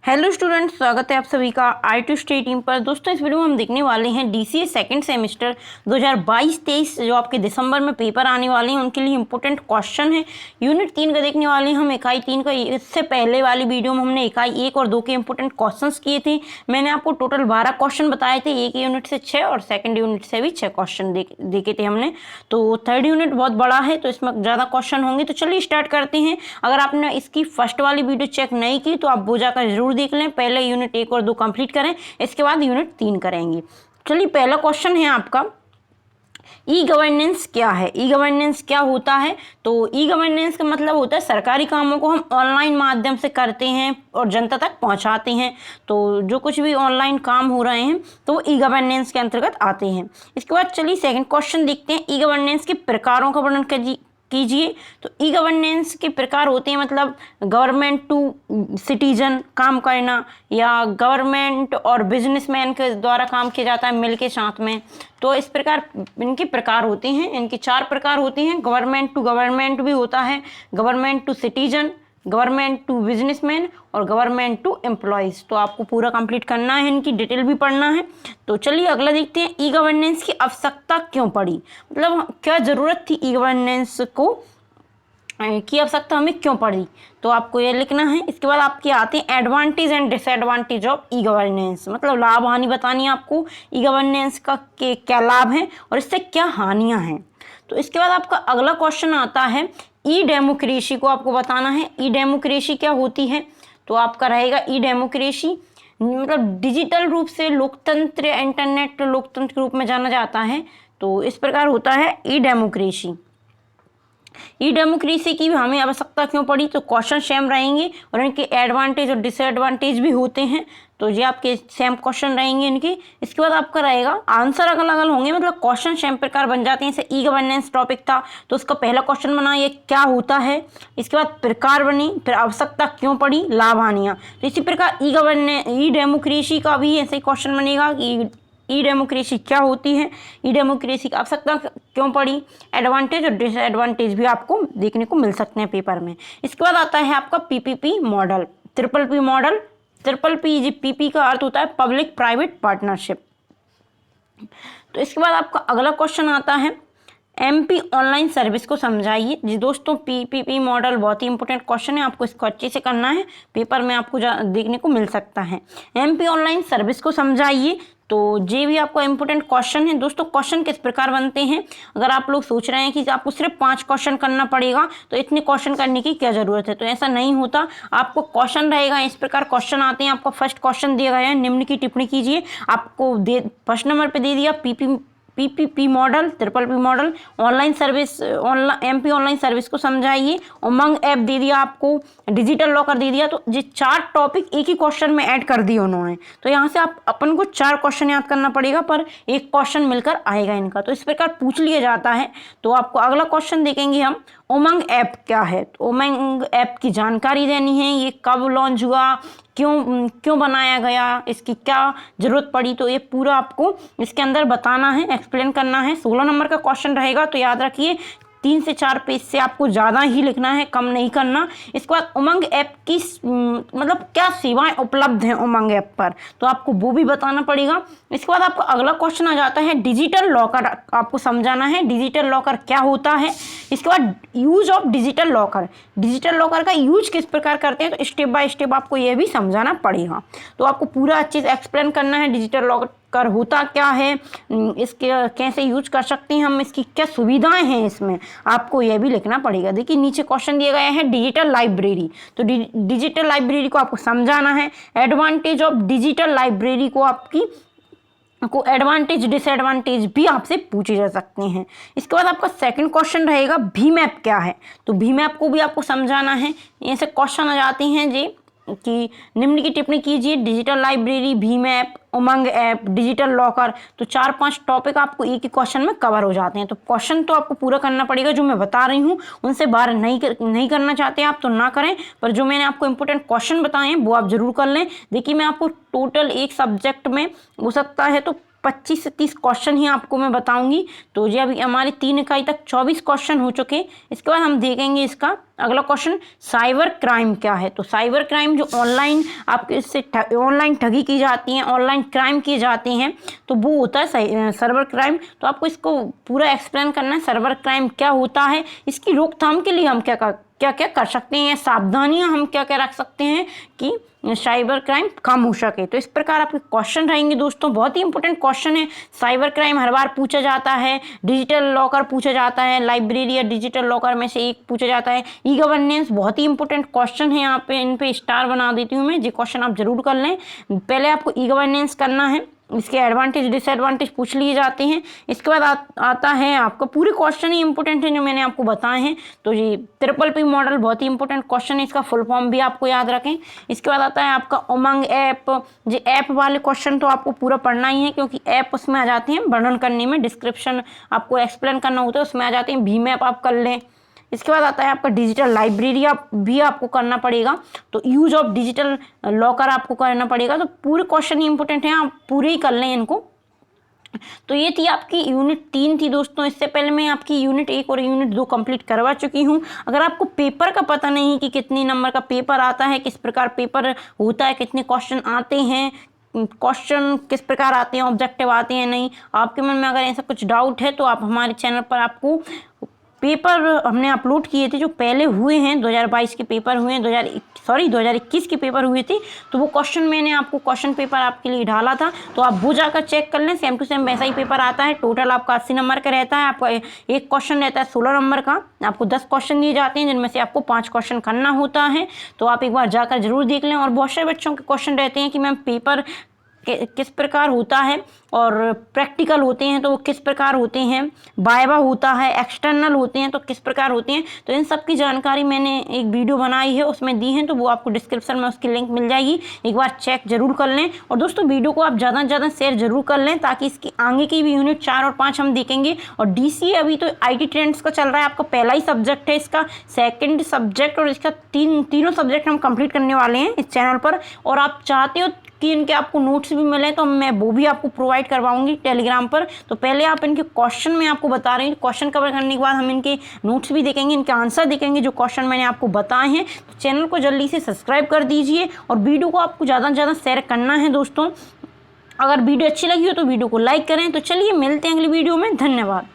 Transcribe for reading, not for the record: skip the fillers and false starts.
Hello students, स्वागत है आप सभी का आई2 स्टडी टीम पर। दोस्तों, इस वीडियो में हम देखने वाले हैं डीसीए सेकंड सेमेस्टर 2022-23 जो आपके दिसंबर में पेपर आने वाले हैं उनके लिए इंपॉर्टेंट क्वेश्चन है। यूनिट 3 का देखने वाले हैं हम। इकाई 3 का इससे पहले वाली वीडियो में हमने इकाई 1 और 2 के इंपॉर्टेंट क्वेश्चन किए थे। मैंने आपको टोटल 12 क्वेश्चन बताए थे, एक यूनिट से 6 और सेकेंड यूनिट से भी 6 क्वेश्चन देखे थे हमने। तो थर्ड यूनिट बहुत बड़ा है तो इसमें ज़्यादा क्वेश्चन होंगे। तो चलिए स्टार्ट करते हैं। अगर आपने इसकी फर्स्ट वाली वीडियो चेक नहीं की तो आप वो जाकर जरूर देख लें। पहले यूनिट 1 और 2 कंप्लीट करें, इसके बाद यूनिट 3 करेंगे। चलिए, पहला क्वेश्चन है आपका, ई गवर्नेंस क्या है। ई गवर्नेंस क्या होता है? तो ई गवर्नेंस का मतलब होता है सरकारी कामों को हम ऑनलाइन माध्यम से करते हैं और जनता तक पहुंचाते हैं। तो जो कुछ भी ऑनलाइन काम हो रहे हैं तो वो ई गवर्नेंस के अंतर्गत आते हैं। इसके बाद चलिए सेकंड क्वेश्चन देखते हैं। ई गवर्नेंस के प्रकारों का वर्णन कीजिए। तो ई गवर्नेंस के प्रकार होते हैं, मतलब गवर्नमेंट टू सिटीजन काम करना, या गवर्नमेंट और बिजनेसमैन के द्वारा काम किया जाता है मिल के साथ में। तो इस प्रकार इनके प्रकार होते हैं। इनके 4 प्रकार होते हैं। गवर्नमेंट टू गवर्नमेंट भी होता है, government to citizen, government to businessman और गवर्नमेंट टू एम्प्लॉयज़। तो आपको पूरा कंप्लीट करना है, इनकी डिटेल भी पढ़ना है। तो चलिए अगला देखते हैं। ई गवर्नेंस की आवश्यकता क्यों पड़ी, मतलब क्या ज़रूरत थी ई गवर्नेंस की आवश्यकता हमें क्यों पड़ी, तो आपको ये लिखना है। इसके बाद आपके आते हैं advantage and disadvantage of e governance, मतलब लाभ हानि बतानी है आपको ई गवर्नेंस का के क्या लाभ हैं और इससे क्या हानियाँ हैं। तो इसके बाद आपका अगला क्वेश्चन आता है, ई डेमोक्रेसी को आपको बताना है। ई डेमोक्रेसी क्या होती है? तो आपका रहेगा ई डेमोक्रेसी मतलब डिजिटल रूप से लोकतंत्र, इंटरनेट लोकतंत्र के रूप में जाना जाता है। तो इस प्रकार होता है ई डेमोक्रेसी। ई डेमोक्रेसी की हमें आवश्यकता क्यों पड़ी, तो क्वेश्चन सेम रहेंगे और इनके एडवांटेज और डिसएडवांटेज भी होते हैं। तो ये आपके सेम क्वेश्चन रहेंगे इनके। इसके बाद आपका रहेगा आंसर अलग अलग होंगे, मतलब क्वेश्चन सेम प्रकार बन जाते हैं। जैसे ई गवर्नेंस टॉपिक था तो उसका पहला क्वेश्चन बना ये क्या होता है, इसके बाद प्रकार बनी, फिर आवश्यकता क्यों पड़ी, लाभ हानियाँ। तो इसी प्रकार ई डेमोक्रेसी का भी ऐसे क्वेश्चन बनेगा कि ई डेमोक्रेसी क्या होती है, ई डेमोक्रेसी की आवश्यकता क्यों पड़ी, एडवांटेज और डिसएडवांटेज भी आपको देखने को मिल सकते हैं पेपर में। इसके बाद आता है आपका PPP model, triple P model. Triple P, PP का अर्थ होता है पब्लिक प्राइवेट पार्टनरशिप। तो इसके बाद आपका अगला क्वेश्चन आता है, एमपी ऑनलाइन सर्विस को समझाइए। जी दोस्तों, पीपीपी मॉडल बहुत ही इंपॉर्टेंट क्वेश्चन है, आपको इसको अच्छे से करना है, पेपर में आपको देखने को मिल सकता है। एमपी ऑनलाइन सर्विस को समझाइए। तो ये भी आपको इंपॉर्टेंट क्वेश्चन है। दोस्तों, क्वेश्चन किस प्रकार बनते हैं, अगर आप लोग सोच रहे हैं कि आपको सिर्फ 5 क्वेश्चन करना पड़ेगा तो इतने क्वेश्चन करने की क्या ज़रूरत है, तो ऐसा नहीं होता। आपको क्वेश्चन रहेगा इस प्रकार, क्वेश्चन आते हैं। आपको फर्स्ट क्वेश्चन दिया गया है, निम्न की टिप्पणी कीजिए। आपको फर्स्ट नंबर पे दे दिया PPP model, triple P model, online service, MP online service को समझाइए, उमंग ऐप दे दिया आपको, डिजिटल लॉकर दे दिया। तो ये 4 टॉपिक एक ही क्वेश्चन में ऐड कर दिए उन्होंने। तो यहाँ से आप अपन को 4 क्वेश्चन याद करना पड़ेगा, पर एक क्वेश्चन मिलकर आएगा इनका। तो इस प्रकार पूछ लिया जाता है। तो आपको अगला क्वेश्चन देखेंगे हम, उमंग ऐप क्या है। तो उमंग ऐप की जानकारी देनी है, ये कब लॉन्च हुआ, क्यों बनाया गया, इसकी क्या ज़रूरत पड़ी, तो ये पूरा आपको इसके अंदर बताना है, एक्सप्लेन करना है। 16 नंबर का क्वेश्चन रहेगा, तो याद रखिए 3 से 4 पेज से आपको ज़्यादा ही लिखना है, कम नहीं करना। इसके बाद उमंग ऐप की मतलब क्या सेवाएं उपलब्ध हैं उमंग ऐप पर, तो आपको वो भी बताना पड़ेगा। इसके बाद आपका अगला क्वेश्चन आ जाता है, डिजिटल लॉकर आपको समझाना है, डिजिटल लॉकर क्या होता है। इसके बाद use of digital locker, digital locker का यूज किस प्रकार करते हैं, तो स्टेप बाय स्टेप आपको ये भी समझाना पड़ेगा। तो आपको पूरा अच्छे से एक्सप्लेन करना है, डिजिटल लॉकर होता क्या है, इसके कैसे यूज कर सकते हैं हम, इसकी क्या सुविधाएं हैं, इसमें आपको यह भी लिखना पड़ेगा। देखिए नीचे क्वेश्चन दिए गए हैं, डिजिटल लाइब्रेरी। तो डिजिटल लाइब्रेरी को आपको समझाना है। एडवांटेज ऑफ डिजिटल लाइब्रेरी को एडवांटेज डिसएडवांटेज भी आपसे पूछे जा सकते हैं। इसके बाद आपका सेकंड क्वेश्चन रहेगा, भीम ऐप क्या है। तो भीम ऐप को भी आपको समझाना है। ऐसे क्वेश्चन आ जाते हैं जी कि निम्न की टिप्पणी कीजिए, डिजिटल लाइब्रेरी, भीम ऐप, उमंग ऐप, डिजिटल लॉकर। तो 4-5 टॉपिक आपको एक ही क्वेश्चन में कवर हो जाते हैं। तो क्वेश्चन तो आपको पूरा करना पड़ेगा, जो मैं बता रही हूँ उनसे बाहर नहीं करना चाहते आप तो ना करें, पर जो मैंने आपको इंपॉर्टेंट क्वेश्चन बताए हैं वो आप जरूर कर लें। देखिए मैं आपको टोटल एक सब्जेक्ट में हो सकता है तो 25 से 30 क्वेश्चन ही आपको मैं बताऊंगी। तो ये अभी हमारे 3 इकाई तक 24 क्वेश्चन हो चुके। इसके बाद हम देखेंगे इसका अगला क्वेश्चन, साइबर क्राइम क्या है। तो साइबर क्राइम जो ऑनलाइन आपके इससे ऑनलाइन ठगी की जाती है, ऑनलाइन क्राइम किए जाते हैं, तो वो होता है सर्वर क्राइम। तो आपको इसको पूरा एक्सप्लेन करना है, सर्वर क्राइम क्या होता है, इसकी रोकथाम के लिए हम क्या क्या कर सकते हैं, सावधानियां हम क्या क्या रख सकते हैं कि साइबर क्राइम कम हो सके। तो इस प्रकार आपके क्वेश्चन रहेंगे दोस्तों, बहुत ही इंपॉर्टेंट क्वेश्चन है। साइबर क्राइम हर बार पूछा जाता है, डिजिटल लॉकर पूछा जाता है, लाइब्रेरी या डिजिटल लॉकर में से एक पूछा जाता है, ई गवर्नेंस बहुत ही इंपॉर्टेंट क्वेश्चन है। यहाँ पे इन पे स्टार बना देती हूँ मैं, ये क्वेश्चन आप जरूर कर लें। पहले आपको ई गवर्नेंस करना है, इसके एडवांटेज डिसएडवांटेज पूछ लिए जाते हैं। इसके बाद आता है आपका पूरे क्वेश्चन ही इंपॉर्टेंट है जो मैंने आपको बताए हैं। तो ये PPP मॉडल बहुत ही इंपॉर्टेंट क्वेश्चन है, इसका फुल फॉर्म भी आपको याद रखें। इसके बाद आता है आपका उमंग ऐप। ये ऐप वाले क्वेश्चन तो आपको पूरा पढ़ना ही है, क्योंकि ऐप उसमें आ जाते हैं वर्णन करने में, डिस्क्रिप्शन आपको एक्सप्लेन करना होता है उसमें आ जाते हैं। भीम ऐप आप कर लें। इसके बाद आता है आपका डिजिटल लाइब्रेरी भी आपको करना पड़ेगा। तो यूज ऑफ डिजिटल लॉकर आपको करना पड़ेगा। तो पूरे क्वेश्चन ही इंपॉर्टेंट हैं, आप पूरे ही कर लें इनको। तो ये थी आपकी यूनिट 3 थी दोस्तों। इससे पहले मैं आपकी यूनिट 1 और यूनिट 2 कंप्लीट करवा चुकी हूँ। अगर आपको पेपर का पता नहीं कि कितनी नंबर का पेपर आता है, किस प्रकार पेपर होता है, कितने क्वेश्चन आते हैं, क्वेश्चन किस प्रकार आते हैं, ऑब्जेक्टिव आते हैं, नहीं, आपके मन में अगर ऐसा कुछ डाउट है तो आप हमारे चैनल पर आपको पेपर हमने अपलोड किए थे जो पहले हुए हैं, 2022 के पेपर हुए हैं, 2021 के पेपर हुए थे। तो वो क्वेश्चन मैंने आपको क्वेश्चन पेपर आपके लिए डाला था, तो आप वो जाकर चेक कर लें। सेम टू सेम वैसा ही पेपर आता है। टोटल आपका 80 नंबर का रहता है। आपका एक क्वेश्चन रहता है 16 नंबर का। आपको 10 क्वेश्चन दिए जाते हैं जिनमें से आपको 5 क्वेश्चन करना होता है। तो आप एक बार जाकर जरूर देख लें। और बहुत सारे बच्चों के क्वेश्चन रहते हैं कि मैम पेपर किस प्रकार होता है और प्रैक्टिकल होते हैं तो वो किस प्रकार होते हैं, वाइवा होता है, एक्सटर्नल होते हैं तो किस प्रकार होते हैं। तो इन सब की जानकारी मैंने एक वीडियो बनाई है उसमें दी है, तो वो आपको डिस्क्रिप्शन में उसकी लिंक मिल जाएगी, एक बार चेक जरूर कर लें। और दोस्तों वीडियो को आप ज़्यादा से ज़्यादा शेयर जरूर कर लें ताकि इसकी आगे की भी यूनिट 4 और 5 हम देखेंगे। और DCA अभी तो IT ट्रेंड्स का चल रहा है, आपका पहला ही सब्जेक्ट है, इसका सेकेंड सब्जेक्ट और इसका तीनों सब्जेक्ट हम कंप्लीट करने वाले हैं इस चैनल पर। और आप चाहते हो कि इनके आपको नोट्स भी मिले तो मैं वो भी आपको प्रोवाइड करवाऊंगी टेलीग्राम पर। तो पहले आप इनके क्वेश्चन मैं आपको बता रही हूँ, क्वेश्चन कवर करने के बाद हम इनके नोट्स भी देखेंगे, इनके आंसर देखेंगे जो क्वेश्चन मैंने आपको बताए हैं। तो चैनल को जल्दी से सब्सक्राइब कर दीजिए और वीडियो को आपको ज़्यादा से ज़्यादा शेयर करना है दोस्तों। अगर वीडियो अच्छी लगी हो तो वीडियो को लाइक करें। तो चलिए मिलते हैं अगली वीडियो में, धन्यवाद।